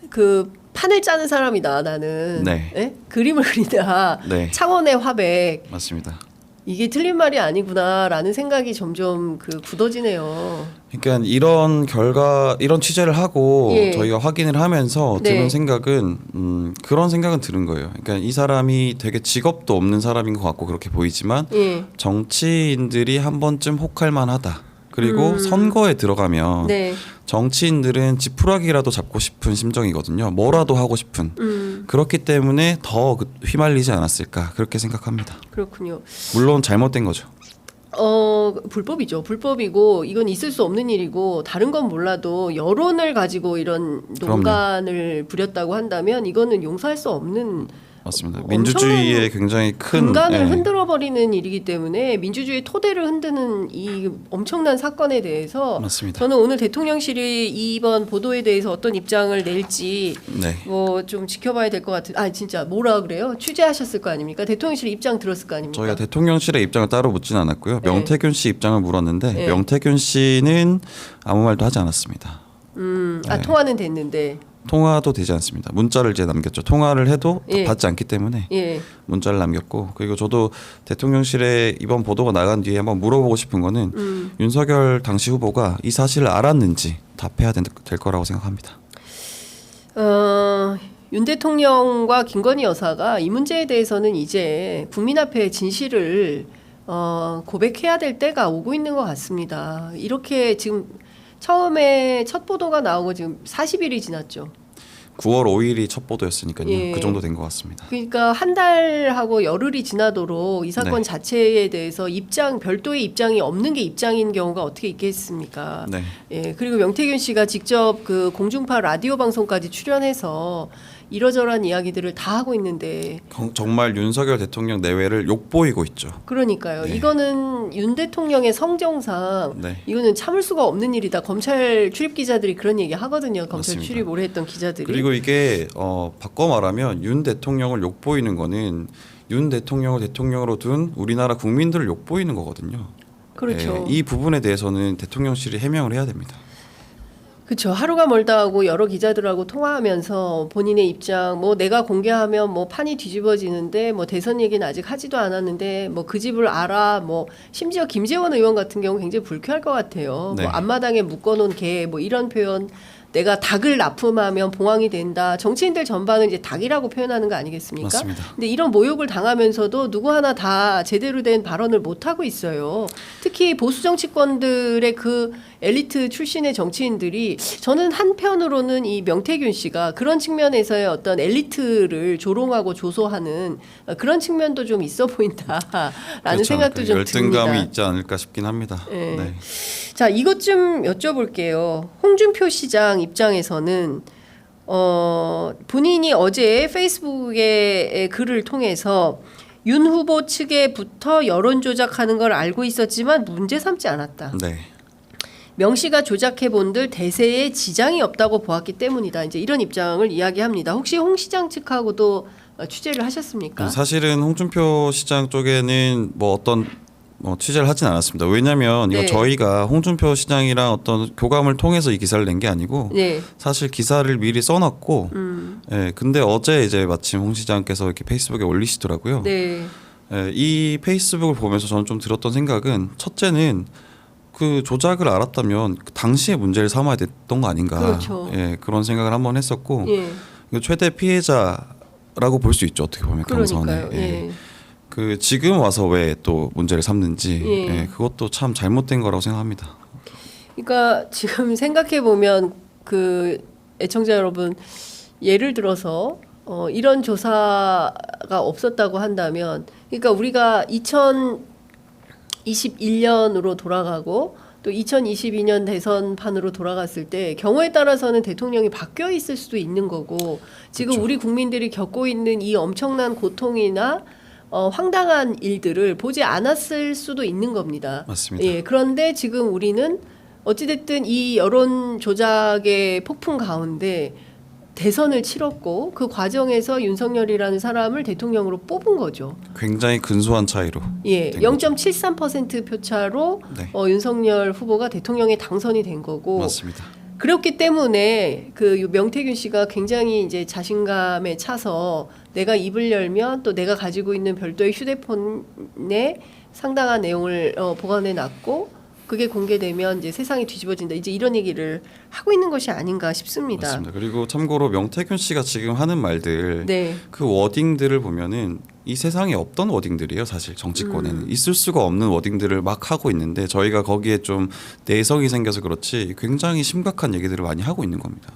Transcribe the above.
그 판을 짜는 사람이다 나는. 네. 예? 그림을 그리다. 네. 창원의 화백. 맞습니다. 이게 틀린 말이 아니구나라는 생각이 점점 굳어지네요. 그러니까 이런 취재를 하고 예. 저희가 확인을 하면서 네. 드는 생각은 그런 생각은 드는 거예요. 그러니까 이 사람이 되게 직업도 없는 사람인 것 같고 그렇게 보이지만 예. 정치인들이 한 번쯤 혹할 만하다. 그리고 선거에 들어가면 네. 정치인들은 지푸라기라도 잡고 싶은 심정이거든요. 뭐라도 하고 싶은. 그렇기 때문에 더 휘말리지 않았을까 그렇게 생각합니다. 그렇군요. 물론 잘못된 거죠. 불법이죠. 불법이고 이건 있을 수 없는 일이고 다른 건 몰라도 여론을 가지고 이런 농간을 부렸다고 한다면 이거는 용서할 수 없는 맞습니다. 민주주의에 굉장히 큰 근간을 흔들어버리는 일이기 때문에 민주주의 토대를 흔드는 이 엄청난 사건에 대해서 맞습니다. 저는 오늘 대통령실이 이번 보도에 대해서 어떤 입장을 낼지 네. 뭐 좀 지켜봐야 될 것 같은. 진짜 뭐라 그래요? 취재하셨을 거 아닙니까? 대통령실 입장 들었을 거 아닙니까? 저희가 대통령실의 입장을 따로 묻지는 않았고요. 네. 명태균 씨 입장을 물었는데 네. 명태균 씨는 아무 말도 하지 않았습니다. 네. 통화는 됐는데. 통화도 되지 않습니다. 문자를 이제 남겼죠. 통화를 해도 예. 받지 않기 때문에 예. 문자를 남겼고 그리고 저도 대통령실에 이번 보도가 나간 뒤에 한번 물어보고 싶은 거는 윤석열 당시 후보가 이 사실을 알았는지 답해야 될 거라고 생각합니다. 윤 대통령과 김건희 여사가 이 문제에 대해서는 이제 국민 앞에 진실을 고백해야 될 때가 오고 있는 것 같습니다. 이렇게 지금 처음에 첫 보도가 나오고 지금 40일이 지났죠. 9월 5일이 첫 보도였으니까요. 예. 그 정도 된 것 같습니다. 그러니까 한 달하고 열흘이 지나도록 이 사건 네. 자체에 대해서 별도의 입장이 없는 게 입장인 경우가 어떻게 있겠습니까? 네. 예, 그리고 명태균 씨가 직접 그 공중파 라디오 방송까지 출연해서 이러저러한 이야기들을 다 하고 있는데 정말 윤석열 대통령 내외를 욕보이고 있죠. 그러니까요. 네. 이거는 윤 대통령의 성정상 네. 이거는 참을 수가 없는 일이다. 검찰 출입 기자들이 그런 얘기 하거든요. 검찰 맞습니다. 출입 오래 했던 기자들이. 그리고 이게 바꿔 말하면 윤 대통령을 욕보이는 거는 윤 대통령을 대통령으로 둔 우리나라 국민들을 욕보이는 거거든요. 그렇죠. 이 부분에 대해서는 대통령실이 해명을 해야 됩니다. 그렇죠. 하루가 멀다 하고 여러 기자들하고 통화하면서 본인의 입장, 뭐 내가 공개하면 뭐 판이 뒤집어지는데 뭐 대선 얘기는 아직 하지도 않았는데 뭐 그 집을 알아, 뭐 심지어 김재원 의원 같은 경우 굉장히 불쾌할 것 같아요. 네. 뭐 앞마당에 묶어놓은 개, 뭐 이런 표현. 내가 닭을 납품하면 봉황이 된다. 정치인들 전반은 이제 닭이라고 표현하는 거 아니겠습니까? 맞습니다. 근데 이런 모욕을 당하면서도 누구 하나 다 제대로 된 발언을 못 하고 있어요. 특히 보수 정치권들의 그 엘리트 출신의 정치인들이 저는 한편으로는 이 명태균 씨가 그런 측면에서의 어떤 엘리트를 조롱하고 조소하는 그런 측면도 좀 있어 보인다라는 그렇죠. 생각도 좀 듭니다. 열등감이 있지 않을까 싶긴 합니다. 네. 네. 자, 이것 좀 여쭤볼게요. 홍준표 시장 입장에서는 본인이 어제 페이스북에 글을 통해서 윤 후보 측에부터 여론 조작하는 걸 알고 있었지만 문제 삼지 않았다. 네. 명 씨가 조작해 본들 대세에 지장이 없다고 보았기 때문이다. 이제 이런 입장을 이야기합니다. 혹시 홍 시장 측하고도 취재를 하셨습니까? 사실은 홍준표 시장 쪽에는 어떤 취재를 하진 않았습니다. 왜냐하면 이거 네. 저희가 홍준표 시장이랑 어떤 교감을 통해서 이 기사를 낸 게 아니고 네. 사실 기사를 미리 써놨고, 근데 어제 이제 마침 홍 시장께서 이렇게 페이스북에 올리시더라고요. 네. 이 페이스북을 보면서 저는 좀 들었던 생각은 첫째는 그 조작을 알았다면 그 당시에 문제를 삼아야 됐던 거 아닌가. 그렇죠. 그런 생각을 한번 했었고, 예. 이거 최대 피해자라고 볼 수 있죠. 어떻게 보면 그러니까요. 경선에. 예. 그 지금 와서 왜 또 문제를 삼는지 예. 그것도 참 잘못된 거라고 생각합니다. 그러니까 지금 생각해 보면 그 애청자 여러분 예를 들어서 이런 조사가 없었다고 한다면, 그러니까 우리가 2021년으로 돌아가고 또 2022년 대선판으로 돌아갔을 때 경우에 따라서는 대통령이 바뀌어 있을 수도 있는 거고, 지금 그렇죠. 우리 국민들이 겪고 있는 이 엄청난 고통이나 황당한 일들을 보지 않았을 수도 있는 겁니다. 맞습니다. 예, 그런데 지금 우리는 어찌됐든 이 여론 조작의 폭풍 가운데 대선을 치렀고 그 과정에서 윤석열이라는 사람을 대통령으로 뽑은 거죠. 굉장히 근소한 차이로. 예, 된 거죠. 0.73% 표차로 네. 윤석열 후보가 대통령에 당선이 된 거고, 맞습니다. 그렇기 때문에 그 명태균 씨가 굉장히 이제 자신감에 차서 내가 입을 열면 또 내가 가지고 있는 별도의 휴대폰에 상당한 내용을 보관해 놨고 그게 공개되면 이제 세상이 뒤집어진다. 이제 이런 얘기를 하고 있는 것이 아닌가 싶습니다. 맞습니다. 그리고 참고로 명태균 씨가 지금 하는 말들 네. 그 워딩들을 보면은 이 세상에 없던 워딩들이에요. 사실 정치권에는 있을 수가 없는 워딩들을 막 하고 있는데 저희가 거기에 좀 내성이 생겨서 그렇지 굉장히 심각한 얘기들을 많이 하고 있는 겁니다.